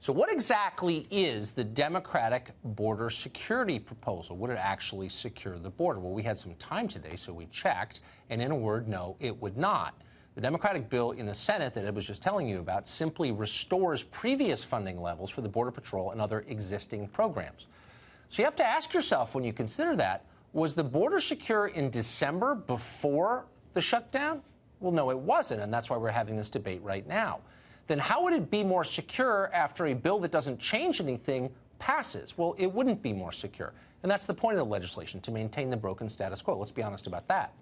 So what exactly is the Democratic border security proposal? Would it actually secure the border? Well, we had some time today, so we checked, and in a word, no, it would not. The Democratic bill in the Senate that I was just telling you about simply restores previous funding levels for the Border Patrol and other existing programs. So you have to ask yourself, when you consider that, was the border secure in December before the shutdown? Well, no, it wasn't, and that's why we're having this debate right now. Then how would it be more secure after a bill that doesn't change anything passes? Well, it wouldn't be more secure. And that's the point of the legislation, to maintain the broken status quo. Let's be honest about that.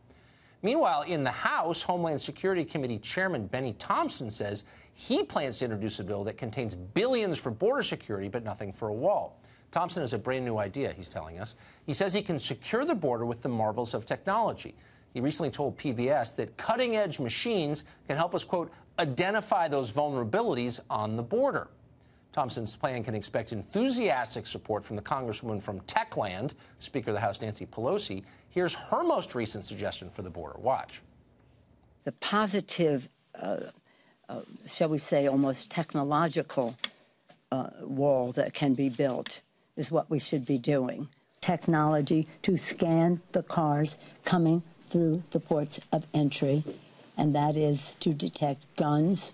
Meanwhile, in the House, Homeland Security Committee Chairman Benny Thompson says he plans to introduce a bill that contains billions for border security, but nothing for a wall. Thompson has a brand new idea, he's telling us. He says he can secure the border with the marvels of technology. He recently told PBS that cutting-edge machines can help us, quote, identify those vulnerabilities on the border. Thompson's plan can expect enthusiastic support from the congresswoman from Techland, Speaker of the House Nancy Pelosi. Here's her most recent suggestion for the border. Watch. The positive, shall we say, almost technological wall that can be built is what we should be doing. Technology to scan the cars coming through the ports of entry, and that is to detect guns.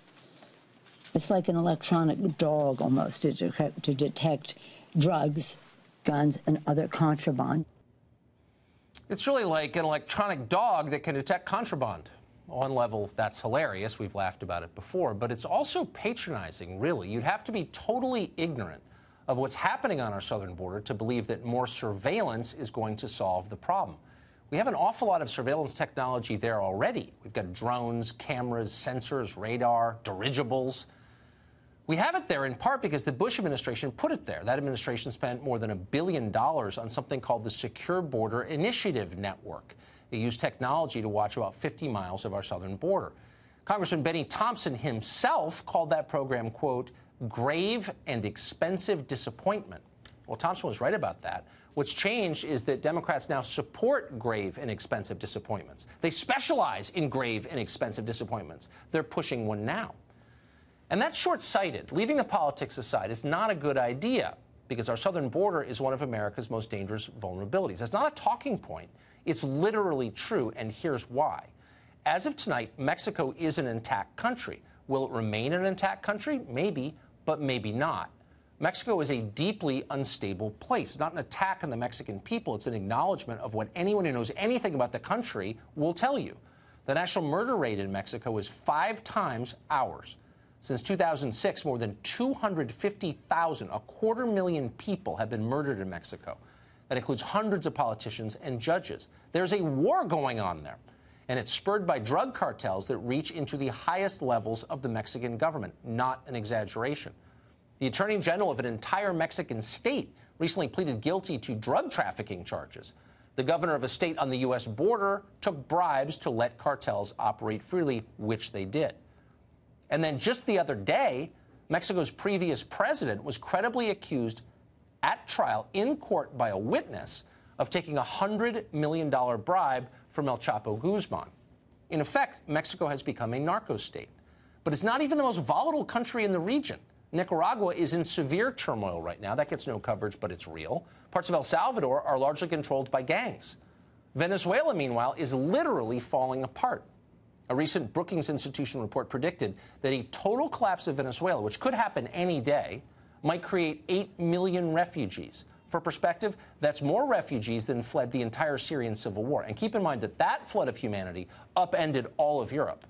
It's like an electronic dog almost to detect drugs, guns, and other contraband. It's really like an electronic dog that can detect contraband. On one level, that's hilarious. We've laughed about it before, but it's also patronizing, really. You'd have to be totally ignorant of what's happening on our southern border to believe that more surveillance is going to solve the problem. We have an awful lot of surveillance technology there already. We've got drones, cameras, sensors, radar, dirigibles. We have it there in part because the Bush administration put it there. That administration spent more than $1 billion on something called the Secure Border Initiative Network. They used technology to watch about 50 miles of our southern border. Congressman Benny Thompson himself called that program, quote, grave and expensive disappointment. Well, Thompson was right about that. What's changed is that Democrats now support grave and expensive disappointments. They specialize in grave and expensive disappointments. They're pushing one now. And that's short-sighted. Leaving the politics aside is not a good idea because our southern border is one of America's most dangerous vulnerabilities. That's not a talking point. It's literally true, and here's why. As of tonight, Mexico is an intact country. Will it remain an intact country? Maybe, but maybe not. Mexico is a deeply unstable place. It's not an attack on the Mexican people. It's an acknowledgement of what anyone who knows anything about the country will tell you. The national murder rate in Mexico is 5 times ours. Since 2006, more than 250,000, 250,000 people have been murdered in Mexico. That includes hundreds of politicians and judges. There's a war going on there, and it's spurred by drug cartels that reach into the highest levels of the Mexican government. Not an exaggeration. The Attorney General of an entire Mexican state recently pleaded guilty to drug trafficking charges. The governor of a state on the U.S. border took bribes to let cartels operate freely, which they did. And then just the other day, Mexico's previous president was credibly accused at trial in court by a witness of taking a $100 million bribe from El Chapo Guzman. In effect, Mexico has become a narco state. But it's not even the most volatile country in the region. Nicaragua is in severe turmoil right now. That gets no coverage, but it's real. Parts of El Salvador are largely controlled by gangs. Venezuela, meanwhile, is literally falling apart. A recent Brookings Institution report predicted that a total collapse of Venezuela, which could happen any day, might create 8 million refugees. For perspective, that's more refugees than fled the entire Syrian civil war. And keep in mind that that flood of humanity upended all of Europe.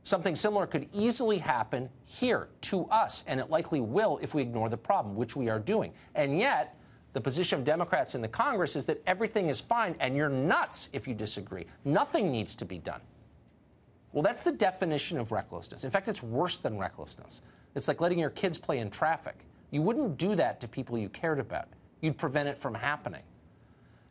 Something similar could easily happen here to us, and it likely will if we ignore the problem, which we are doing. And yet, the position of Democrats in the Congress is that everything is fine, and you're nuts if you disagree. Nothing needs to be done. Well, that's the definition of recklessness. In fact, it's worse than recklessness. It's like letting your kids play in traffic. You wouldn't do that to people you cared about. You'd prevent it from happening.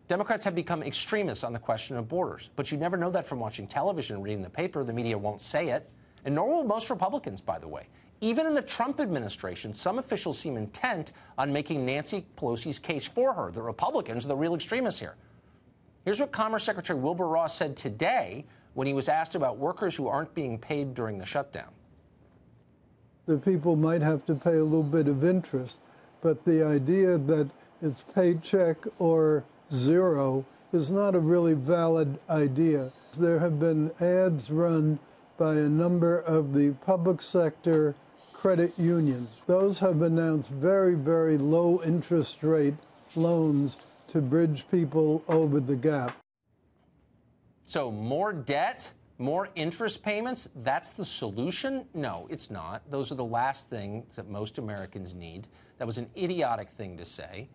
Democrats have become extremists on the question of borders, but you never know that from watching television and reading the paper. The media won't say it, and nor will most Republicans, by the way. Even in the Trump administration, some officials seem intent on making Nancy Pelosi's case for her. The Republicans are the real extremists here. Here's what Commerce Secretary Wilbur Ross said today when he was asked about workers who aren't being paid during the shutdown. the people might have to pay a little bit of interest. But the idea that it's paycheck or zero is not a really valid idea. There have been ads run by a number of the public sector credit unions. Those have announced very, very low interest rate loans to bridge people over the gap. So more debt, more interest payments, that's the solution? No, it's not. Those are the last things that most Americans need. That was an idiotic thing to say.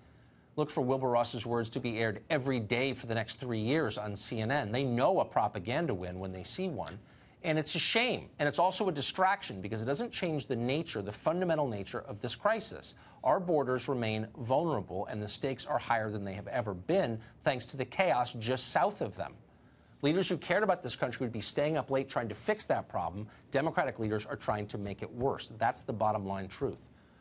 Look for Wilbur Ross's words to be aired every day for the next 3 years on CNN. They know a propaganda win when they see one. And it's a shame. And it's also a distraction because it doesn't change the nature, the fundamental nature of this crisis. Our borders remain vulnerable and the stakes are higher than they have ever been thanks to the chaos just south of them. Leaders who cared about this country would be staying up late trying to fix that problem. Democratic leaders are trying to make it worse. That's the bottom line truth.